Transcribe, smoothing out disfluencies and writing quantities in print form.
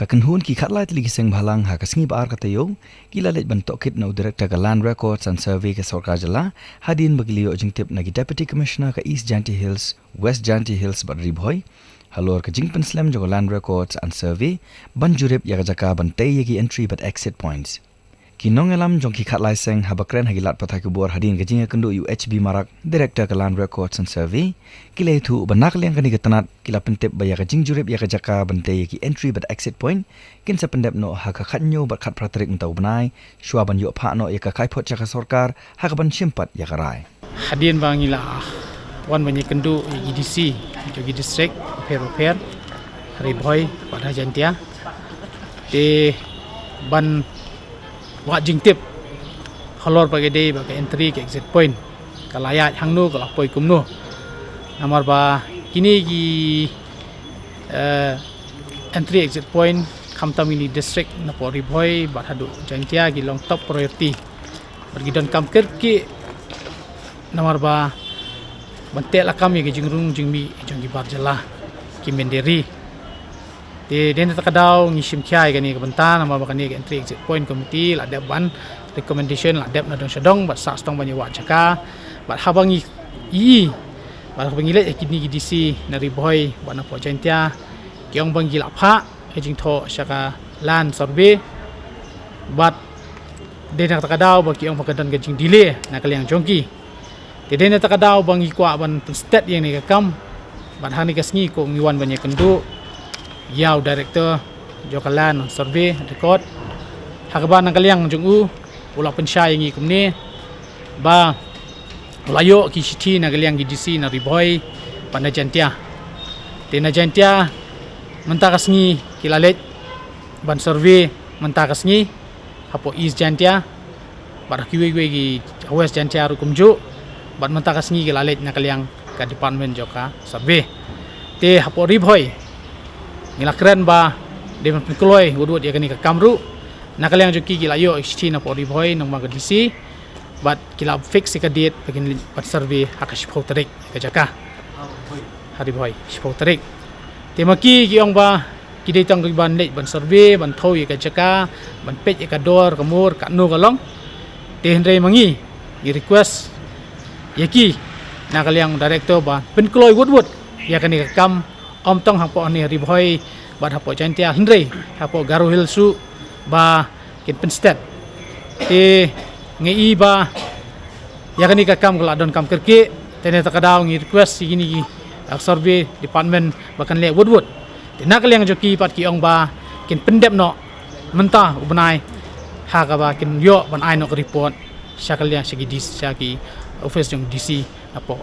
Kakenhun ki khatlai tli kiseng bhalang ha kasngi baar katayo kila let bantok kit no director ka land records and survey ka sarkar jala hadin bagiliyo jingtip nagi deputy commissioner ka East Janty Hills West Janty Hills badri bhoy halor ka jingpen slam jo land records and survey banjurep yaga jaka bantay yagi entry but exit points kinong alam jong ki khatlai seng habakren hagilat pathai kubor hadin ka jinga kendo UHB marak director ka land records and survey kila itu banak leng kani gatanat kila pentep baya ka jingjurep yaga jaka bantay yagi entry but exit point kin sa pendep no ha ka khatnyo bat khat pratrik mtau banai shwa ban yo pha no ya ka khaipot jaka sarkar ha ka ban simpat yaga rai hadin bangila wan banyi kendu EDC jogi district repair hari boy pada jantia de ban wa jingtip halor bagi day bagi entry ke exit point kalayat hangnu kalapoi kumnu namar ba kini gi entry exit point Kamtamini district na po riboy bat hadu jantia gi long top priority bergidon kamker ki namar ba bantel akam gi jingrung jingmi jonggi barjala ki menderi de den takadaw ngishim kyai gani kabentan nama bakani entry exit point committee la dep ban recommendation la dep na dong shadong bat sa stong banyi wa jaka bat habangi i bat habangi le kini GDC na riboy bat na po jantia kyong bangi la pha ejing tho shaka land survey bat den takadaw ba kyong pakadan gajing delay na kaliang jongki de den takadaw bangi kwa ban state yang ni kam bat hani kasngi ko ngiwan banyi kendu yaw director jokalan survey record hakaban ng kaliang jungu ulak pensya yang ikum ni ba layo ki city na kaliang GDC na riboy panajantia tinajantia mentakasngi kilalet ban survey mentakasngi hapo East Jantia pada kiwe gi West Jantia rukumju ban mentakasngi kilalet na kaliang ka department joka survey te hapo riboy ngilakren ba de penkloi wudut ya kani ka kamru nakaliang joki gila yo XT na po riboy nang mga DC but kila fix ka date pagin pat survey hakash photarik ka jaka hari boy photarik temaki giong ba kidai tang ban le ban survey ban thoi ka jaka ban pej ka dor kamur ka no kalong te hendrai mangi gi request yaki nakaliang director ba penkloi wudut ya kani ka kam om tong hapo ni riboy bat hapo jantia hendrai hapo garu hilsu ba kin penstet te ngi ba ya kani ka kam kala don kam kerke tene takadaw ngi request sigini survey department bakan le wood te nakaliang joki pat ki ong ba kin pendep no menta ubnai ha ka ba kin yo ban ai no report syakaliang sigi dis syaki office jong DC apo